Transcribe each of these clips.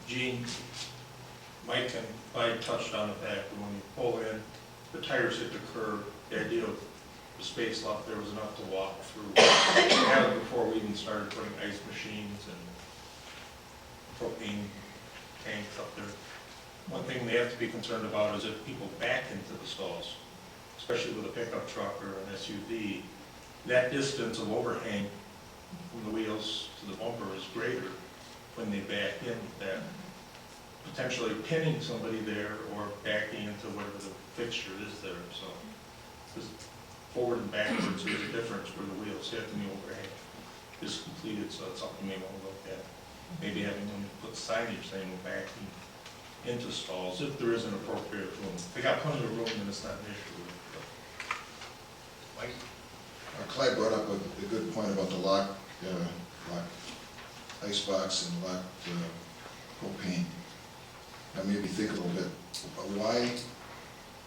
Gene, Mike and I touched on the fact that when you pull in, the tires hit the curb, the idea of the space left there was enough to walk through. We had it before we even started putting ice machines and propane tanks up there. One thing they have to be concerned about is if people back into the stalls, especially with a pickup truck or an SUV, that distance of overhang from the wheels to the bumper is greater when they back in, that potentially pinning somebody there or backing into whatever the fixture is there. So just forward and backwards, there's a difference where the wheels hit and the overhang is completed, so that's something we may want to look at. Maybe having them put signage saying we're backing into stalls if there is an appropriate room. If they got plenty of room, then it's not an issue. Mike? Clyde brought up a good point about the locked icebox and locked propane. That made me think a little bit. Why,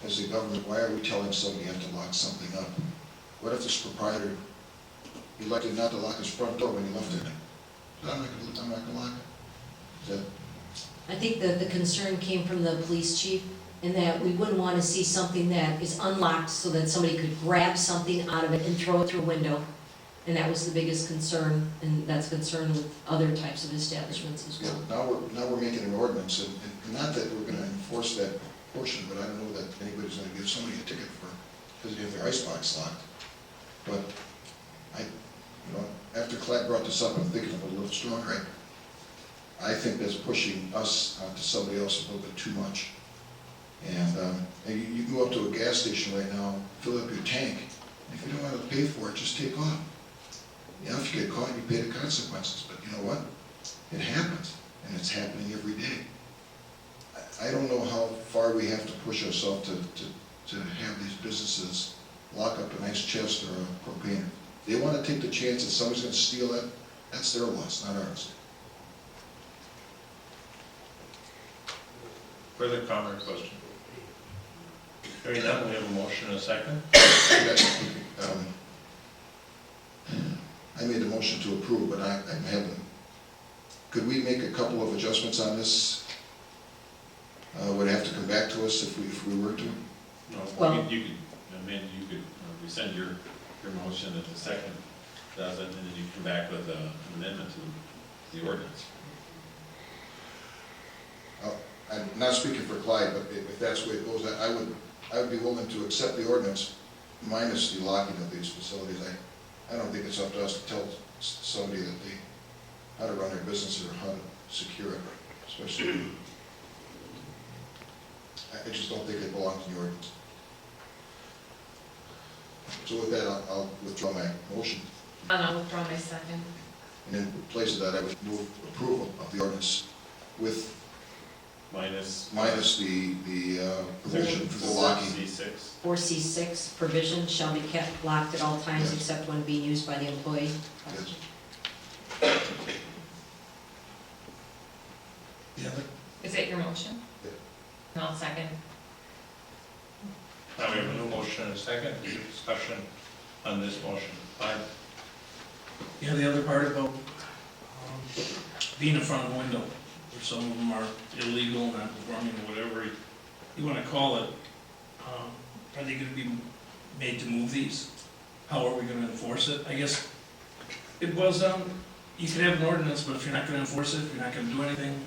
as a government, why are we telling somebody you have to lock something up? What if this proprietor elected not to lock his front door when he left it? I'm not going to lock it. Is that? I think the concern came from the police chief in that we wouldn't want to see something that is unlocked so that somebody could grab something out of it and throw it through a window. And that was the biggest concern, and that's a concern with other types of establishments as well. Yeah, now we're making an ordinance, and not that we're going to enforce that portion, but I don't know that anybody's going to give somebody a ticket for because they have their icebox locked. But after Clyde brought this up, I'm thinking of it a little stronger. I think that's pushing us onto somebody else a little bit too much. And you can go up to a gas station right now, fill up your tank. If you don't want to pay for it, just take off. Yeah, if you get caught, you pay the consequences. But you know what? It happens, and it's happening every day. I don't know how far we have to push ourselves to have these businesses lock up a nice chest or a propane. They want to take the chance that somebody's going to steal it. That's their loss, not ours. Further comment or question? Hearing none, we have a motion and a second. I made the motion to approve, but I haven't. Could we make a couple of adjustments on this? Would it have to come back to us if we were to? No, Well, you could amend, you could rescind your motion if the second does it, and then you come back with an amendment to the ordinance. I'm not speaking for Clyde, but if that's the way it goes, I would be willing to accept the ordinance minus the locking of these facilities. I don't think it's up to us to tell somebody that how to run their business or how to secure it, especially. I just don't think it belongs in the ordinance. So with that, I'll withdraw my motion. And I'll withdraw my second. And in place of that, I would move approval of the ordinance with minus the provision for the locking. C6. 4C6 provision shall be kept locked at all times Yes. except when being used by the employee. Yes. The other? Is that your motion? Yeah. And I'll second. Now we have a new motion and a second. Is there discussion on this motion? Clyde? Yeah, the other part about being in front of a window, where some of them are illegal, non-conforming, or whatever you want to call it. Are they going to be made to move these? How are we going to enforce it? I guess it boils down, you can have an ordinance, but if you're not going to enforce it, if you're not going to do anything,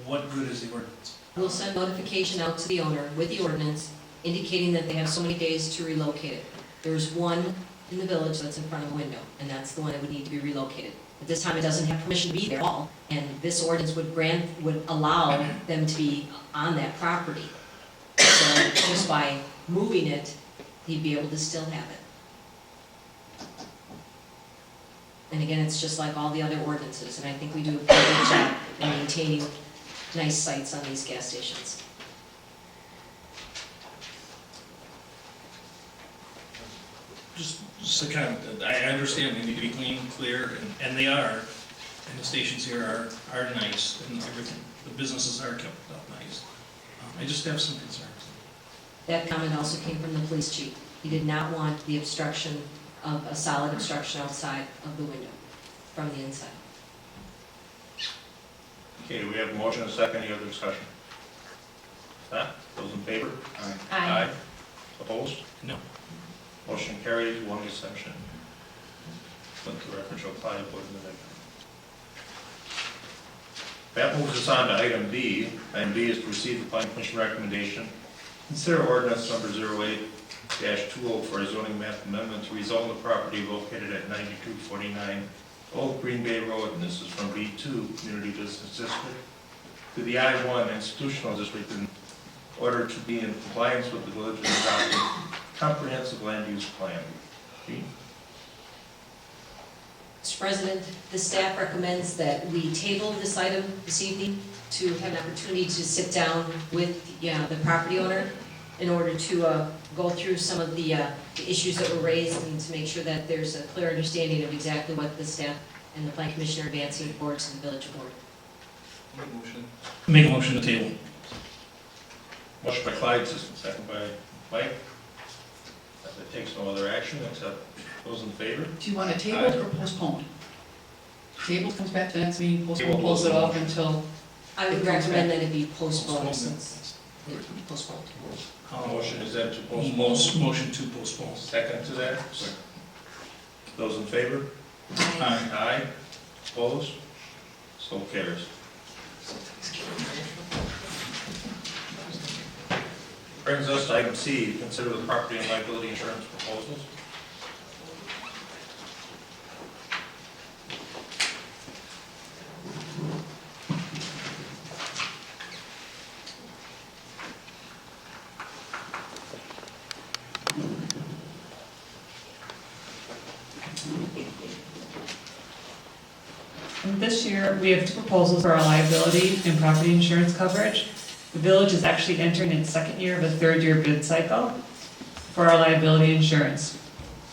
what good is the ordinance? We'll send notification out to the owner with the ordinance indicating that they have so many days to relocate it. There's one in the village that's in front of the window, and that's the one that would need to be relocated. At this time, it doesn't have permission to be there at all, and this ordinance would allow them to be on that property. So just by moving it, he'd be able to still have it. And again, it's just like all the other ordinances, and I think we do a pretty good job in maintaining nice sites on these gas stations. Just to kind of, I understand they need to be clean, clear, and they are, and the stations here are nice, and everything, the businesses are kept up nice. I just have some concerns. That comment also came from the police chief. He did not want the obstruction of a solid obstruction outside of the window from the inside. Okay, we have a motion and a second, any other discussion? If not, those in favor? Aye. Opposed? No. Motion carries, one exception. Let the record show Clyde voted in the negative. That moves us on to item B. Item B is to receive the planning commission recommendation. Consider ordinance number 08-20 for a zoning map amendment to rezone the property located at 9249 Old Green Bay Road, and this is from B2 Community Business District to the I1 Institutional District in order to be in compliance with the village's adopted comprehensive land use plan. Gene? Mr. President, the staff recommends that we table this item this evening to have an opportunity to sit down with the property owner in order to go through some of the issues that were raised and to make sure that there's a clear understanding of exactly what the staff and the plan commission are advancing forward to the village board. Make a motion to table. Motion by Clyde, second by Mike. That takes no other action except those in favor. Do you want to table or postpone? Table comes back to the next meeting, postpone Table, pulls it off postpone. until, I would It comes recommend back. that it be postponed Postponed. since it would be postponed. Motion is then to postpone. Motion to postpone. Second to that. Those in favor? Aye. Aye. Opposed? So carries. Brings us to item C, consider the property and liability insurance proposals. And this year, we have two proposals for our liability and property insurance coverage. The village is actually entering its second year of a third-year bid cycle for our liability insurance.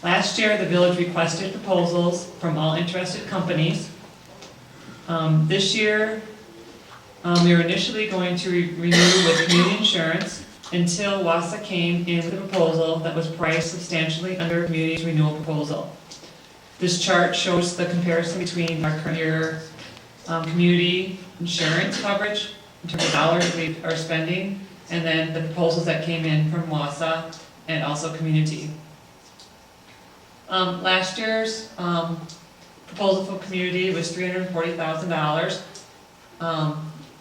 Last year, the village requested proposals from all interested companies. This year, we were initially going to renew with community insurance until WASA came in with a proposal that was priced substantially under community's renewal proposal. This chart shows the comparison between our current year community insurance coverage in terms of dollars we are spending, and then the proposals that came in from WASA and also community. Last year's proposal for community was $340,000.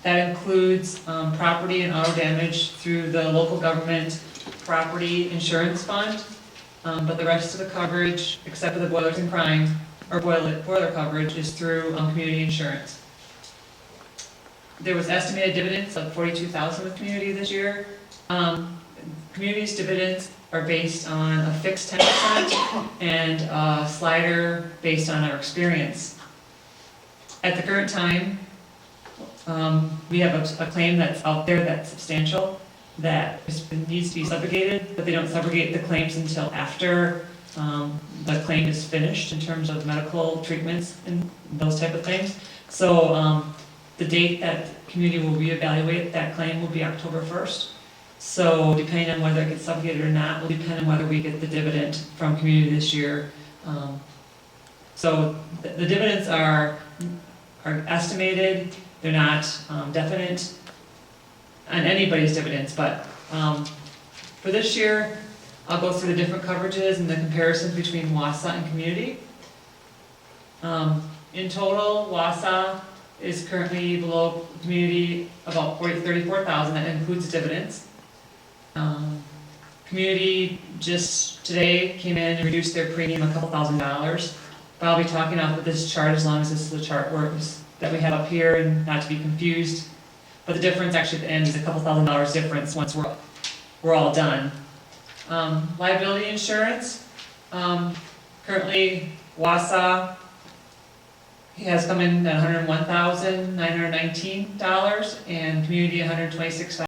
That includes property and auto damage through the local government property insurance fund. But the rest of the coverage, except for the boilers and crimes, or boiler coverage, is through community insurance. There was estimated dividends of $42,000 with community this year. Community's dividends are based on a fixed 10% and a slider based on our experience. At the current time, we have a claim that's out there that's substantial, that needs to be subrogated, but they don't subrogate the claims until after the claim is finished in terms of medical treatments and those type of things. So the date that community will reevaluate that claim will be October 1st. So depending on whether it gets subrogated or not will depend on whether we get the dividend from community this year. So the dividends are estimated, they're not definite on anybody's dividends, but for this year, I'll go through the different coverages and the comparisons between WASA and community. In total, WASA is currently below community about $34,000, that includes dividends. Community just today came in and reduced their premium a couple $1,000. But I'll be talking off of this chart as long as this is the chart that we have up here and not to be confused. But the difference actually at the end is a couple $1,000 difference once we're all done. Liability insurance, currently WASA has come in at $101,919 and community $126,000.